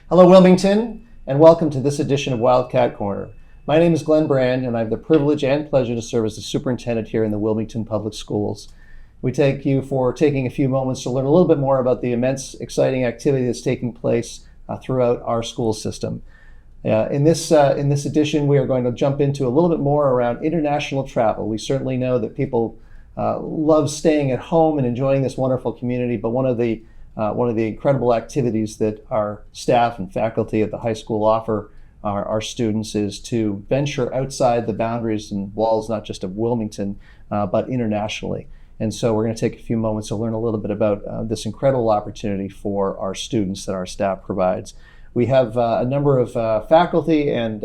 Hello, Wilmington, and welcome to this edition of Wildcat Corner. My name is Glenn Brand, and I have the privilege and pleasure to serve as the superintendent here in the Wilmington Public Schools. We thank you for taking a few moments to learn a little bit more about the immense, exciting activity that's taking place throughout our school system. In this edition, we are going to jump into a little bit more around international travel. We certainly know that people love staying at home and enjoying this wonderful community, but one of the incredible activities that our staff and faculty at the high school offer our students is to venture outside the boundaries and walls, not just of Wilmington, but internationally. And so we're going to take a few moments to learn a little bit about this incredible opportunity for our students that our staff provides. We have a number of faculty and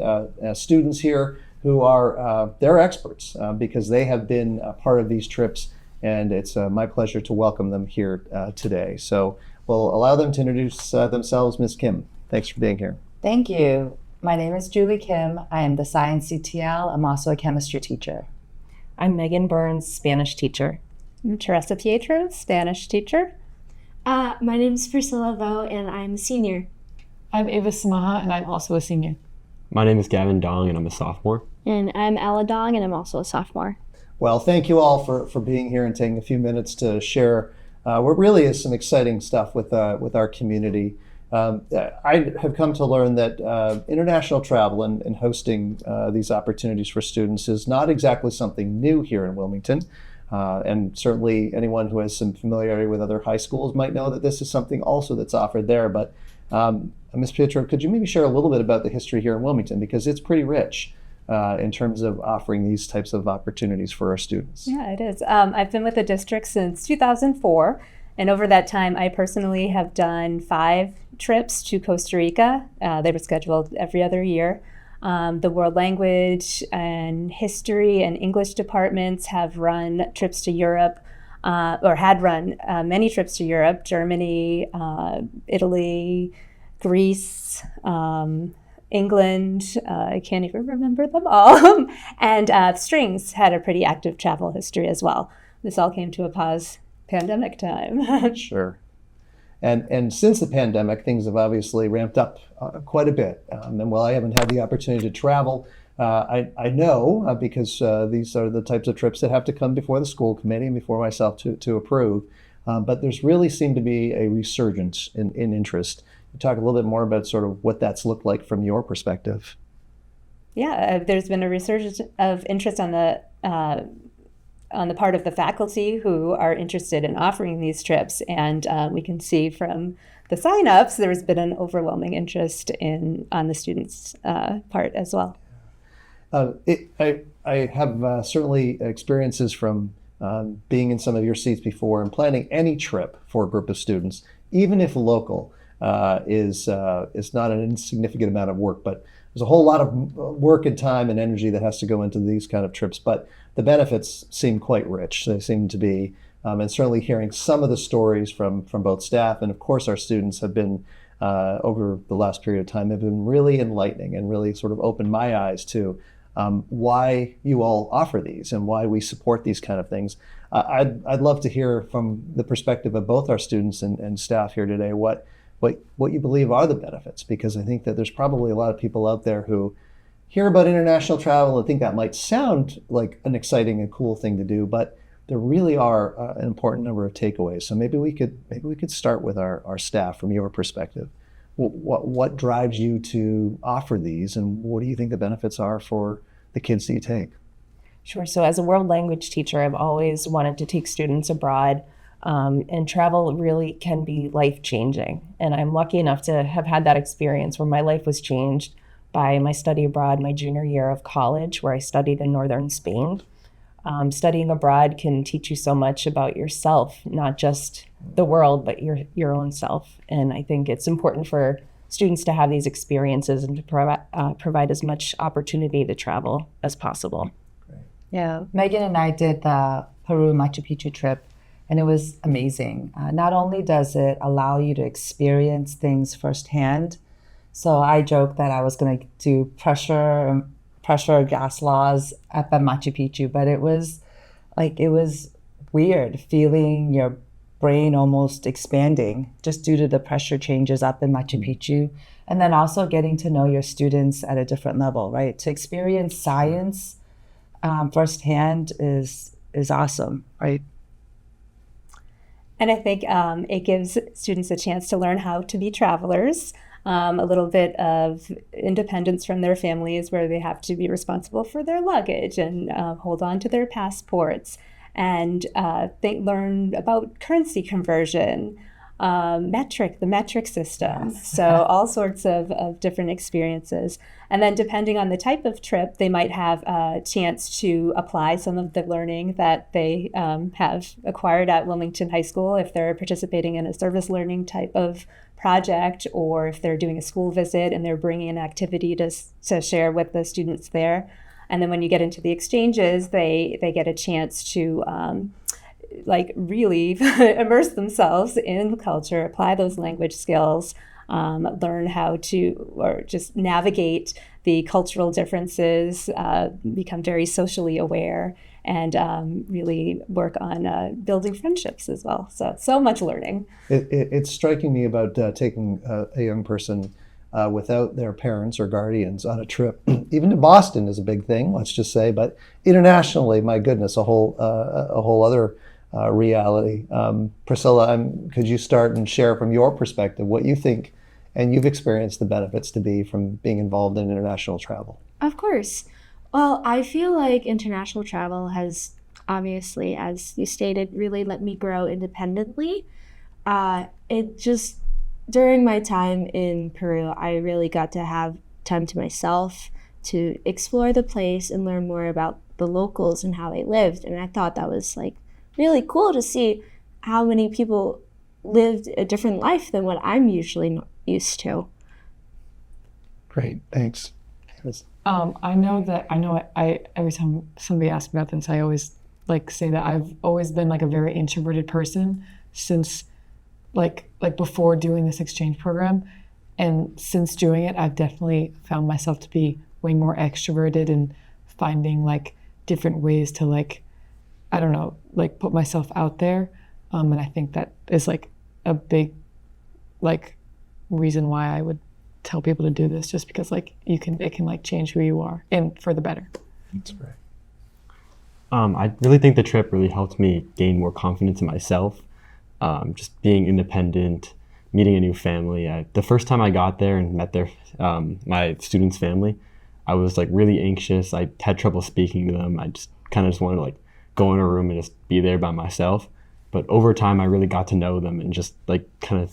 students here who are they're experts because they have been a part of these trips, and it's my pleasure to welcome them here today. So we'll allow them to introduce themselves. Ms. Kim, thanks for being here. Thank you. My name is Julie Kim. I am the science CTL. I'm also a chemistry teacher. I'm Meghan Burns, Spanish teacher. I'm Terresa Pietro, Spanish teacher. My name is Priscilla Vo, and I'm a senior. I'm Avis Samaha, and I'm also a senior. My name is Gavin Dong, and I'm a sophomore. And I'm Ella Dong, and I'm also a sophomore. Well, thank you all for being here and taking a few minutes to share what really is some exciting stuff with our community. I have come to learn that international travel and hosting these opportunities for students is not exactly something new here in Wilmington. And certainly anyone who has some familiarity with other high schools might know that this is something also that's offered there. But Ms. Pietro, could you maybe share a little bit about the history here in Wilmington, because it's pretty rich in terms of offering these types of opportunities for our students? Yeah, it is. I've been with the district since 2004, and over that time I personally have done 5 trips to Costa Rica. They were scheduled every other year. The World Language and History and English departments have run trips to Europe, or had run many trips to Europe: Germany, Italy, Greece, England. I can't even remember them all. And Strings had a pretty active travel history as well. This all came to a pause pandemic time. Sure. And since the pandemic, things have obviously ramped up quite a bit. And while I haven't had the opportunity to travel, I know because these are the types of trips that have to come before the school committee and before myself to approve. But there's really seemed to be a resurgence in interest. You talk a little bit more about sort of what that's looked like from your perspective. Yeah, there's been a resurgence of interest on the part of the faculty who are interested in offering these trips, and we can see from the sign-ups there's been an overwhelming interest on the students' part as well. I have certainly experiences from being in some of your seats before, and planning any trip for a group of students, even if local, is not an insignificant amount of work, but there's a whole lot of work and time and energy that has to go into these kind of trips. But the benefits seem quite rich. They seem to be, and certainly hearing some of the stories from both staff and of course our students have been, over the last period of time, have been really enlightening and really sort of opened my eyes to why you all offer these and why we support these kind of things. I'd love to hear from the perspective of both our students and staff here today what you believe are the benefits, because I think that there's probably a lot of people out there who hear about international travel and think that might sound like an exciting and cool thing to do, but there really are an important number of takeaways. So maybe we could start with our staff from your perspective. What drives you to offer these, and what do you think the benefits are for the kids that you take? Sure. So as a world language teacher, I've always wanted to take students abroad, and travel really can be life-changing. And I'm lucky enough to have had that experience where my life was changed by my study abroad my junior year of college, where I studied in northern Spain. Studying abroad can teach you so much about yourself, not just the world, but your own self. And I think it's important for students to have these experiences and to provide as much opportunity to travel as possible. Great. Yeah, Megan and I did the Peru Machu Picchu trip, and it was amazing. Not only does it allow you to experience things firsthand, so I joked that I was going to do pressure gas laws at the Machu Picchu, but it was weird feeling your brain almost expanding just due to the pressure changes up in Machu Picchu. And then also getting to know your students at a different level, right? To experience science firsthand is awesome, right? And I think it gives students a chance to learn how to be travelers, a little bit of independence from their families where they have to be responsible for their luggage and hold on to their passports, and they learn about currency conversion, the metric system. Yes. So all sorts of different experiences. And then depending on the type of trip, they might have a chance to apply some of the learning that they have acquired at Wilmington High School if they're participating in a service learning type of project, or if they're doing a school visit and they're bringing an activity to share with the students there. And then when you get into the exchanges, they get a chance to really immerse themselves in the culture, apply those language skills, learn how to, or just navigate the cultural differences, become very socially aware, and really work on building friendships as well. So much learning. It's striking me about taking a young person without their parents or guardians on a trip. Even to Boston is a big thing, let's just say, but internationally, my goodness, a whole other reality. Priscilla, could you start and share from your perspective what you think and you've experienced the benefits to be from being involved in international travel? Of course. Well, I feel like international travel has obviously, as you stated, really let me grow independently. During my time in Peru, I really got to have time to myself to explore the place and learn more about the locals and how they lived. And I thought that was really cool to see how many people lived a different life than what I'm usually used to. Great, thanks. I every time somebody asks me about this, I always say that I've always been a very introverted person since before doing this exchange program, and since doing it, I've definitely found myself to be way more extroverted and finding different ways to put myself out there, and I think that is a big reason why I would tell people to do this, just because it can change who you are and for the better. That's right. I really think the trip really helped me gain more confidence in myself. Just being independent, meeting a new family. The first time I got there and met my students' family, I was really anxious. I had trouble speaking to them. I just wanted to go in a room and just be there by myself. But over time, I really got to know them and just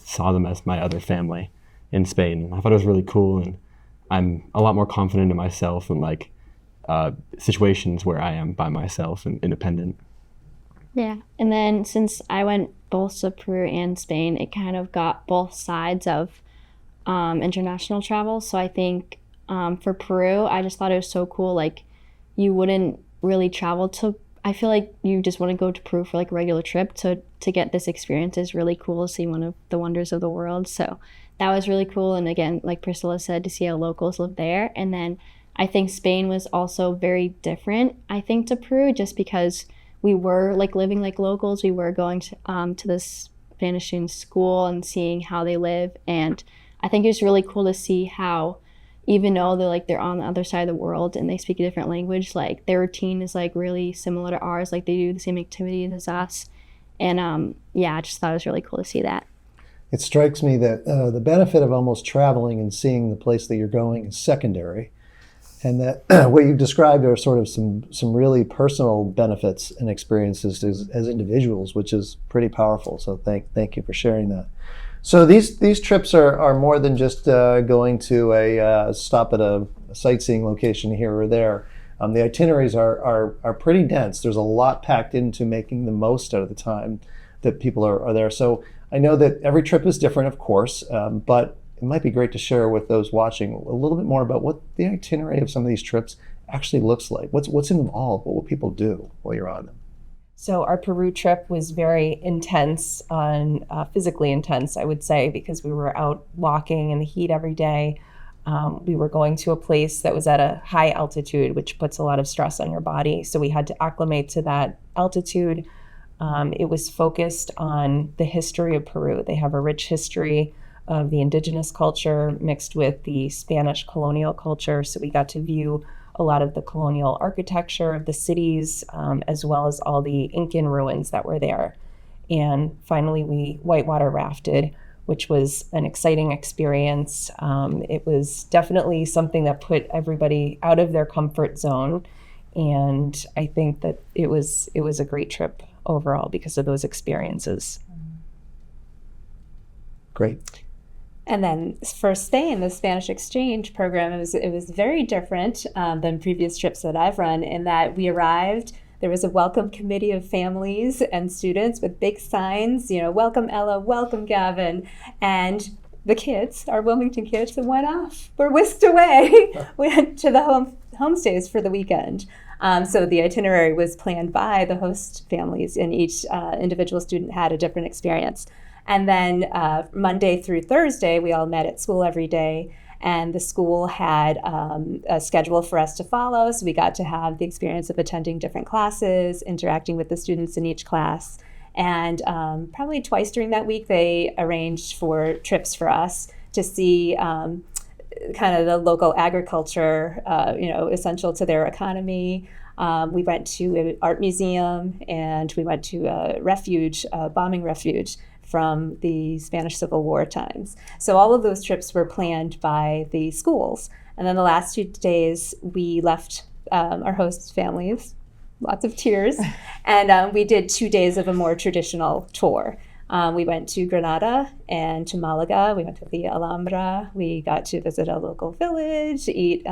saw them as my other family in Spain. And I thought it was really cool, and I'm a lot more confident in myself and situations where I am by myself and independent. Yeah, and then since I went both to Peru and Spain, it kind of got both sides of international travel. So I think for Peru, I just thought it was so cool. You wouldn't really travel to, I feel like you just want to go to Peru for a regular trip. To get this experience is really cool to see one of the wonders of the world. So that was really cool. And again, like Priscilla said, to see how locals live there. And then I think Spain was also very different, I think, to Peru, just because we were living like locals. We were going to this Spanish school and seeing how they live. And I think it was really cool to see how, even though they're on the other side of the world and they speak a different language, their routine is really similar to ours. They do the same activities as us. And I just thought it was really cool to see that. It strikes me that the benefit of almost traveling and seeing the place that you're going is secondary, and that what you've described are sort of some really personal benefits and experiences as individuals, which is pretty powerful. So thank you for sharing that. So these trips are more than just going to a stop at a sightseeing location here or there. The itineraries are pretty dense. There's a lot packed into making the most out of the time that people are there. So I know that every trip is different, of course, but it might be great to share with those watching a little bit more about what the itinerary of some of these trips actually looks like. What's involved? What will people do while you're on them? So our Peru trip was very intense, physically intense, I would say, because we were out walking in the heat every day. We were going to a place that was at a high altitude, which puts a lot of stress on your body. So we had to acclimate to that altitude. It was focused on the history of Peru. They have a rich history of the indigenous culture mixed with the Spanish colonial culture. So we got to view a lot of the colonial architecture of the cities, as well as all the Incan ruins that were there. And finally, we whitewater rafted, which was an exciting experience. It was definitely something that put everybody out of their comfort zone. And I think that it was a great trip overall because of those experiences. Great. And then for Spain, the Spanish exchange program, it was very different than previous trips that I've run in that we arrived, there was a welcome committee of families and students with big signs, welcome Ella, welcome Gavin. And the kids, our Wilmington kids, that went off, were whisked away. We went to the homestays for the weekend. So the itinerary was planned by the host families, and each individual student had a different experience. And then Monday through Thursday, we all met at school every day, and the school had a schedule for us to follow. So we got to have the experience of attending different classes, interacting with the students in each class. And probably twice during that week, they arranged for trips for us to see kind of the local agriculture, essential to their economy. We went to an art museum, and we went to a refuge, a bombing refuge from the Spanish Civil War times. So all of those trips were planned by the schools. And then the last 2 days, we left our host families, lots of tears, and we did 2 days of a more traditional tour. We went to Granada and to Malaga. We went to the Alhambra. We got to visit a local village, eat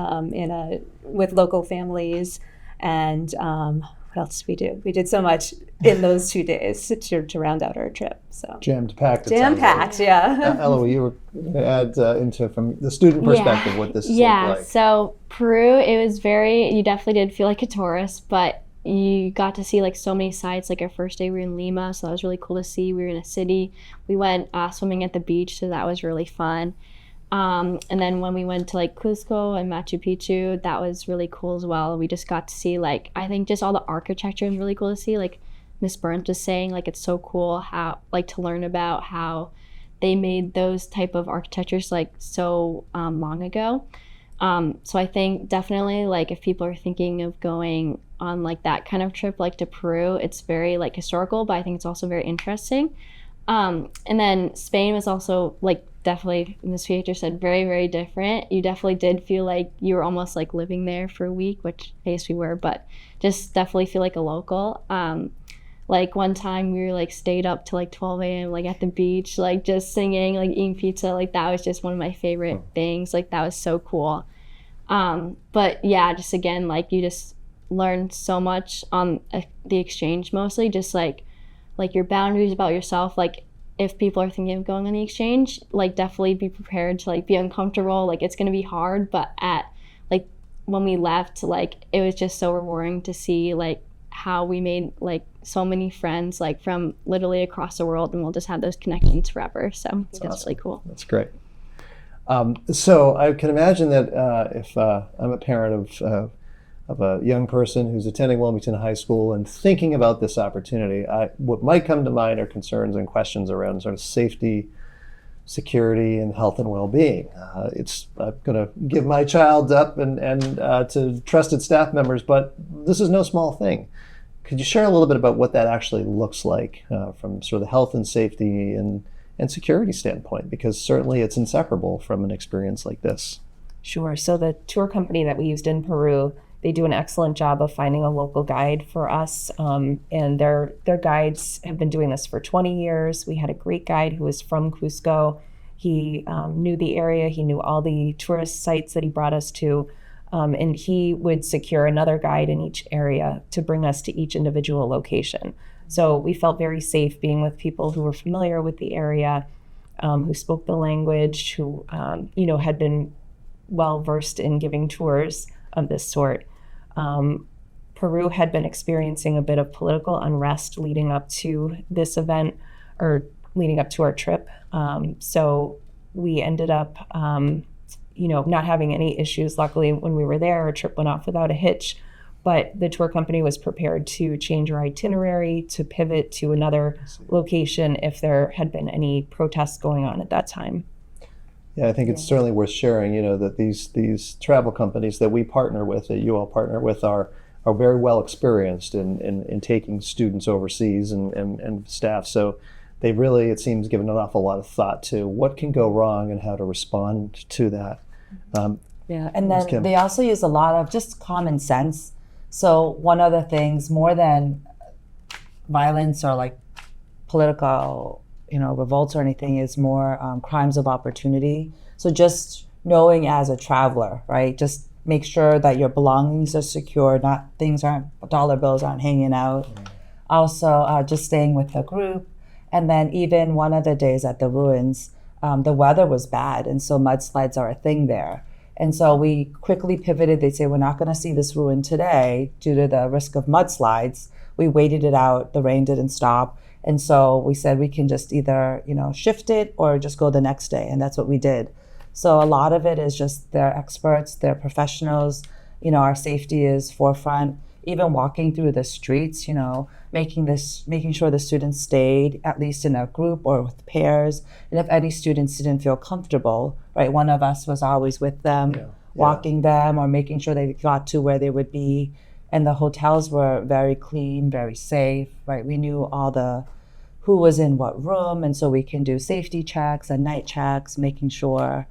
with local families, and what else did we do? We did so much in those 2 days to round out our trip. So Jam-packed. Jam-packed, yeah. Ella, you were going to add into, from the student perspective, what this is like. So Peru, it was you definitely did feel like a tourist, but you got to see so many sites. Our first day we were in Lima, so that was really cool to see. We were in a city. We went swimming at the beach, so that was really fun. And then when we went to Cusco and Machu Picchu, that was really cool as well. We just got to see I think just all the architecture was really cool to see. Miss Burns was saying, it's so cool how to learn about how they made those type of architectures so long ago. So I think definitely if people are thinking of going on that kind of trip to Peru, it's very historical, but I think it's also very interesting. And then Spain was also definitely, Ms. Pietro said, very, very different. You definitely did feel like you were almost living there for a week, which I guess we were, but just definitely feel like a local. One time we were stayed up till 12 a.m. at the beach, just singing, eating pizza. That was just one of my favorite things. That was so cool. But yeah, just again, you just learn so much on the exchange, mostly just your boundaries about yourself. If people are thinking of going on the exchange, definitely be prepared to be uncomfortable. It's going to be hard, but when we left, it was just so rewarding to see how we made so many friends from literally across the world, and we'll just have those connections forever. So it's awesome. really cool. That's great. So I can imagine that if I'm a parent of a young person who's attending Wilmington High School and thinking about this opportunity, what might come to mind are concerns and questions around sort of safety, security, and health and well-being. I'm going to give my child up and to trusted staff members, but this is no small thing. Could you share a little bit about what that actually looks like from sort of the health and safety and security standpoint? Because certainly it's inseparable from an experience like this. Sure. So the tour company that we used in Peru, they do an excellent job of finding a local guide for us, and their guides have been doing this for 20 years. We had a great guide who was from Cusco. He knew the area. He knew all the tourist sites that he brought us to, and he would secure another guide in each area to bring us to each individual location. So we felt very safe being with people who were familiar with the area, who spoke the language, who had been well versed in giving tours of this sort. Peru had been experiencing a bit of political unrest leading up to this event, or leading up to our trip. So we ended up, not having any issues. Luckily, when we were there, our trip went off without a hitch. but the tour company was prepared to change our itinerary, to pivot to another location if there had been any protests going on at that time. Yeah, I think it's certainly worth sharing, that these travel companies that we partner with, that you all partner with, are very well experienced in taking students overseas and staff. So they've really, it seems, given an awful lot of thought to what can go wrong and how to respond to that. Yeah, and Ms. then Kim. they also use a lot of just common sense. So one of the things, more than violence or like political, revolts or anything, is more crimes of opportunity. So just knowing as a traveler, right? Just make sure that your belongings are secure, dollar bills aren't hanging out. Also, just staying with the group. And then even one of the days at the ruins, the weather was bad, and so mudslides are a thing there. And so we quickly pivoted. They say, we're not going to see this ruin today due to the risk of mudslides. We waited it out. The rain didn't stop. And so we said we can just either, shift it or just go the next day. And that's what we did. So a lot of it is just they're experts, they're professionals. Our safety is forefront. Even walking through the streets, making sure the students stayed at least in a group or with pairs. And if any students didn't feel comfortable, right, one of us was always with them, walking them or making sure they got to where they would be. And the hotels were very clean, very safe, right? We knew who was in what room, and so we can do safety checks and night checks, making sure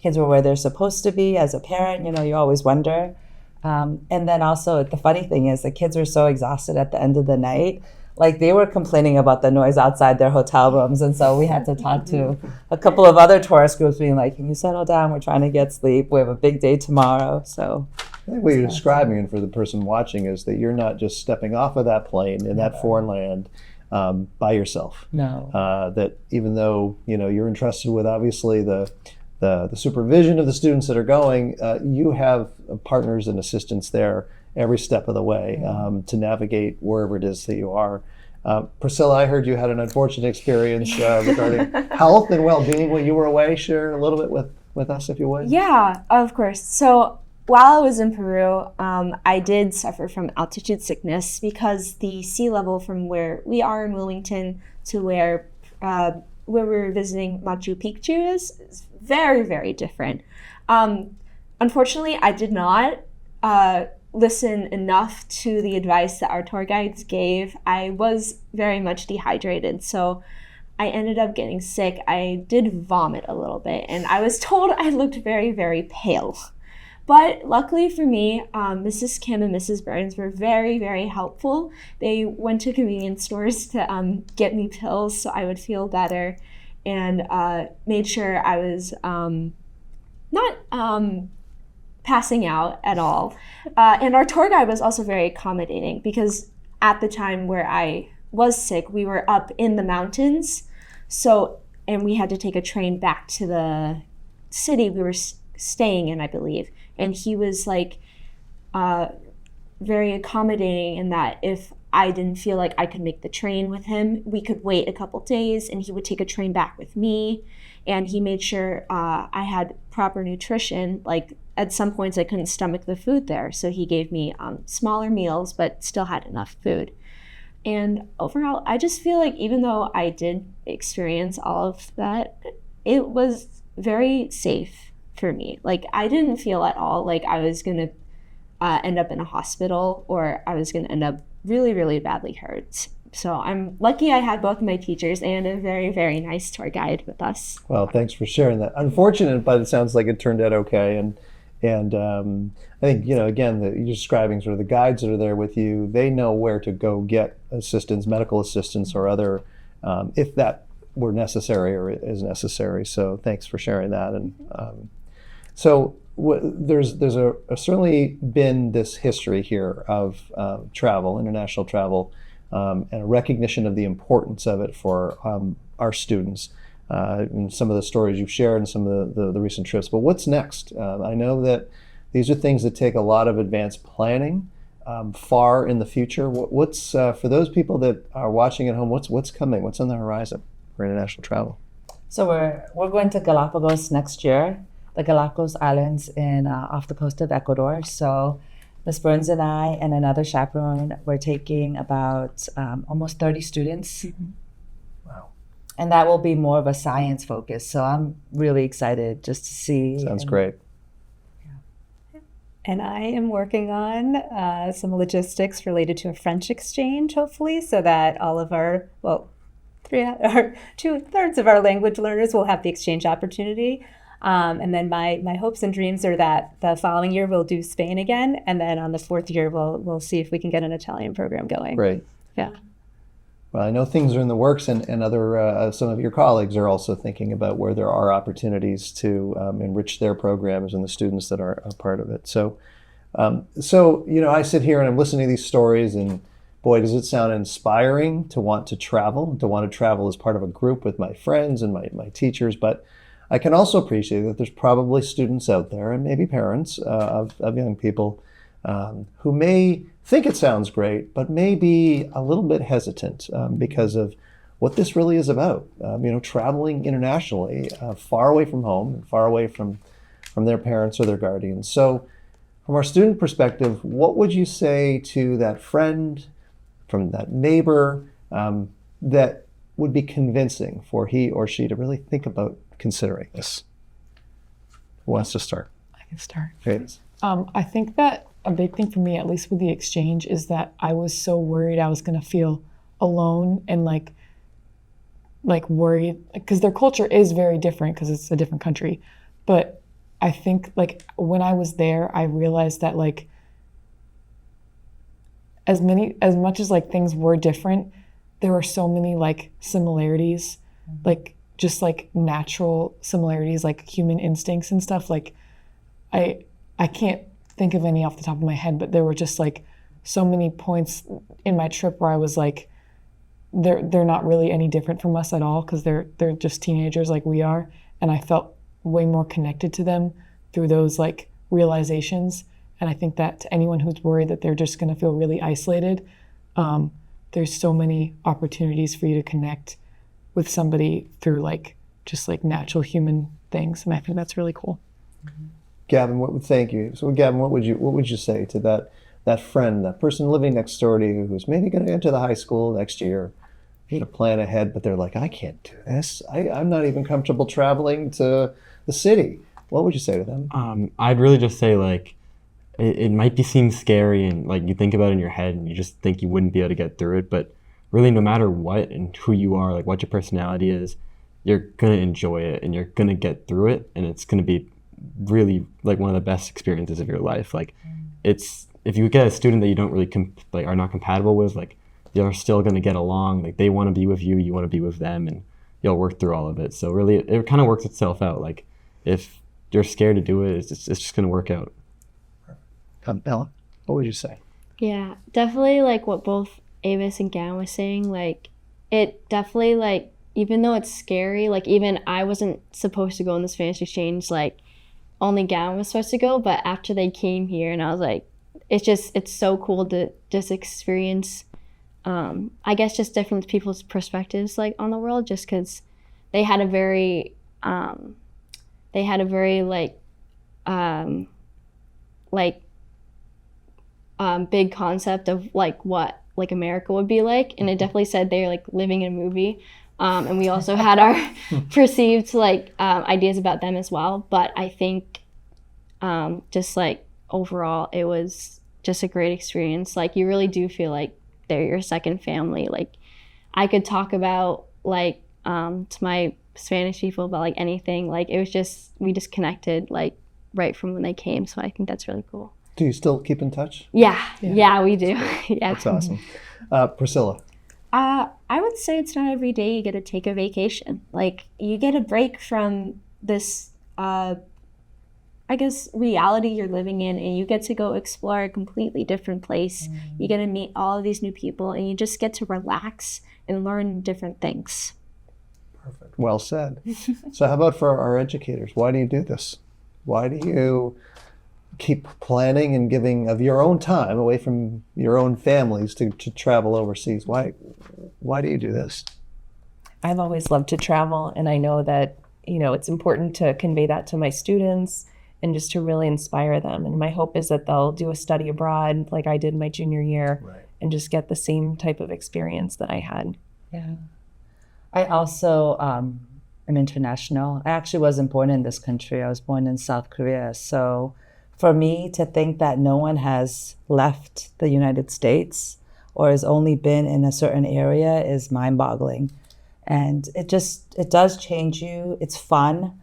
kids were where they're supposed to be. As a parent, you always wonder. And then also the funny thing is the kids were so exhausted at the end of the night, like they were complaining about the noise outside their hotel rooms. And so we had to talk to a couple of other tourist groups being like, can you settle down? We're trying to get sleep. We have a big day tomorrow. So I think what you're describing, and for the person watching, is that you're not just stepping off of that plane in that foreign land by yourself. No. That even though, you're entrusted with obviously the supervision of the students that are going, you have partners and assistants there every step of the way to navigate wherever it is that you are. Priscilla, I heard you had an unfortunate experience regarding health and well-being when you were away. Share a little bit with us, if you would. Yeah, of course. So while I was in Peru, I did suffer from altitude sickness because the sea level from where we are in Wilmington to where we were visiting Machu Picchu is very, very different. Unfortunately, I did not listen enough to the advice that our tour guides gave. I was very much dehydrated, so I ended up getting sick. I did vomit a little bit, and I was told I looked very, very pale. But luckily for me, Mrs. Kim and Mrs. Burns were very, very helpful. They went to convenience stores to get me pills so I would feel better, and made sure I was not passing out at all. And our tour guide was also very accommodating because at the time where I was sick, we were up in the mountains. And we had to take a train back to the city we were staying in, I believe. And he was like very accommodating in that if I didn't feel like I could make the train with him, we could wait a couple days and he would take a train back with me. And he made sure I had proper nutrition. Like at some points I couldn't stomach the food there. So he gave me smaller meals, but still had enough food. And overall, I just feel like even though I did experience all of that, it was very safe for me. Like I didn't feel at all like I was gonna end up in a hospital or I was gonna end up really, really badly hurt. So I'm lucky I had both my teachers and a very, very nice tour guide with us. Well, thanks for sharing that. Unfortunate, but it sounds like it turned out okay. And I think, again, you're describing sort of the guides that are there with you. They know where to go get assistance, medical assistance or other, if that were necessary or is necessary. So thanks for sharing that. And there's certainly been this history here of travel, international travel, and a recognition of the importance of it for our students. And some of the stories you've shared and some of the recent trips. But what's next? I know that these are things that take a lot of advanced planning far in the future. What's for those people that are watching at home, what's coming? What's on the horizon for international travel? So we're going to Galapagos next year, the Galapagos Islands off the coast of Ecuador. So Ms. Burns and I and another chaperone, we're taking about almost 30 students. Wow. And that will be more of a science focus. So I'm really excited just to see. Sounds great. And I am working on some logistics related to a French exchange, hopefully, so that all of our, well, 2/3 of our language learners will have the exchange opportunity. And then my hopes and dreams are that the following year we'll do Spain again, and then on the 4th year we'll see if we can get an Italian program going. Great. Yeah. Well, I know things are in the works, and other some of your colleagues are also thinking about where there are opportunities to enrich their programs and the students that are a part of it. So, I sit here and I'm listening to these stories, and boy, does it sound inspiring to want to travel as part of a group with my friends and my teachers. But I can also appreciate that there's probably students out there, and maybe parents of young people who may think it sounds great, but may be a little bit hesitant because of what this really is about. Traveling internationally, far away from home, and far away from their parents or their guardians. So, from our student perspective, what would you say to that friend, from that neighbor, that would be convincing for he or she to really think about considering this? Who wants to start? I can start. Here it is. I think that a big thing for me, at least with the exchange, is that I was so worried I was going to feel alone and like worried, because their culture is very different because it's a different country. But I think like when I was there, I realized that like as much as like things were different, there were so many like similarities, like just like natural similarities, like human instincts and stuff. Like I can't think of any off the top of my head, but there were just like so many points in my trip where I was like, they're not really any different from us at all, because they're just teenagers like we are, and I felt way more connected to them through those like realizations. And I think that to anyone who's worried that they're just going to feel really isolated, there's so many opportunities for you to connect with somebody through like just like natural human things, and I think that's really cool. Gavin, thank you. So, Gavin, what would you say to that friend, that person living next door to you, who's maybe going to enter the high school next year, to plan ahead, but they're like, I can't do this. I'm not even comfortable traveling to the city. What would you say to them? I'd really just say like, it might seem scary, and like you think about it in your head and you just think you wouldn't be able to get through it, but really no matter what and who you are, like what your personality is, you're going to enjoy it and you're going to get through it, and it's going to be really like one of the best experiences of your life. Like it's, if you get a student that you don't really are not compatible with, like you're still going to get along. Like they want to be with you, you want to be with them, and you'll work through all of it. So really it kind of works itself out. Like if you're scared to do it, it's just going to work out. Bella, what would you say? Yeah, definitely like what both Avis and Gavin was saying, like it definitely like, even though it's scary, like even I wasn't supposed to go on this Spanish exchange, like only Gavin was supposed to go, but after they came here and I was like, it's so cool to just experience, I guess just different people's perspectives like on the world, just because they had a very big concept of like what like America would be like, and it definitely said they're like living in a movie. And we also had our perceived like ideas about them as well. But I think just like overall, it was just a great experience. Like you really do feel like they're your second family. Like I could talk about like to my Spanish people about like anything. Like it was just, we just connected like right from when they came. So I think that's really cool. Do you still keep in touch? Yeah, we do. Yeah. That's awesome. Priscilla. I would say it's not every day you get to take a vacation. Like you get a break from this, I guess, reality you're living in, and you get to go explore a completely different place. You get to meet all of these new people, and you just get to relax and learn different things. Perfect. Well said. So how about for our educators? Why do you do this? Why do you keep planning and giving of your own time away from your own families to travel overseas? Why do you do this? I've always loved to travel, and I know that, it's important to convey that to my students and just to really inspire them. And my hope is that they'll do a study abroad like I did my junior year and just get the same type of experience that I had. Yeah. I also am international. I actually wasn't born in this country. I was born in South Korea. So for me to think that no one has left the United States or has only been in a certain area is mind-boggling. And it does change you. It's fun.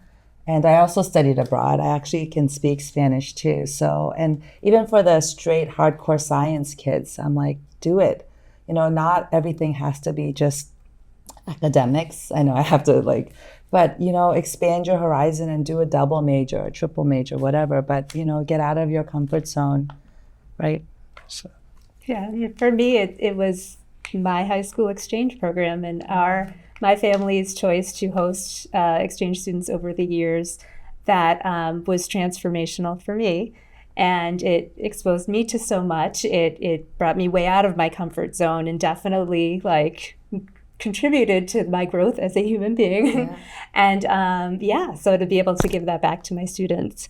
And I also studied abroad. I actually can speak Spanish too. So, and even for the straight hardcore science kids, I'm like, do it. You know, not everything has to be just academics. I know I have to but you know, expand your horizon and do a double major, a triple major, whatever. But you know, get out of your comfort zone, right? So. Yeah, for me, it was my high school exchange program and my family's choice to host exchange students over the years that was transformational for me. And it exposed me to so much. It brought me way out of my comfort zone and definitely contributed to my growth as a human being. Yeah. And so to be able to give that back to my students,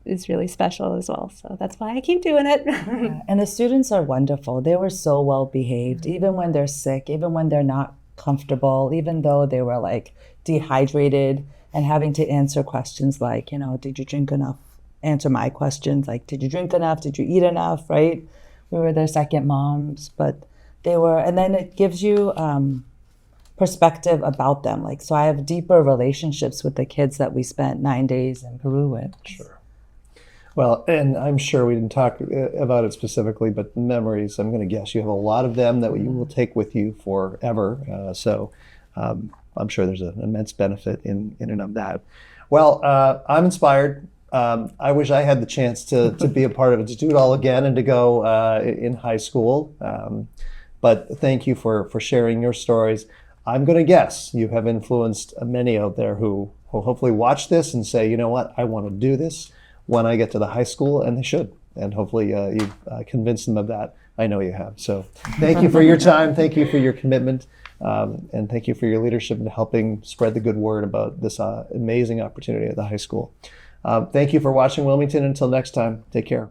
is really special as well. So that's why I keep doing it. Yeah. And the students are wonderful. They were so well behaved, even when they're sick, even when they're not comfortable, even though they were dehydrated and having to answer questions like, you know, did you drink enough? Answer my questions like, did you drink enough? Did you eat enough? Right? We were their second moms, but they were, and then it gives you perspective about them. So I have deeper relationships with the kids that we spent 9 days in Peru with. Sure. Well, and I'm sure we didn't talk about it specifically, but memories, I'm going to guess you have a lot of them that you will take with you forever. So I'm sure there's an immense benefit in and of that. Well, I'm inspired. I wish I had the chance to be a part of it, to do it all again and to go in high school. But thank you for sharing your stories. I'm going to guess you have influenced many out there who will hopefully watch this and say, you know what, I want to do this when I get to the high school, and they should. And hopefully you've convinced them of that. I know you have. So thank you for your time. Thank you for your commitment. And thank you for your leadership in helping spread the good word about this amazing opportunity at the high school. Thank you for watching Wilmington. Until next time, take care.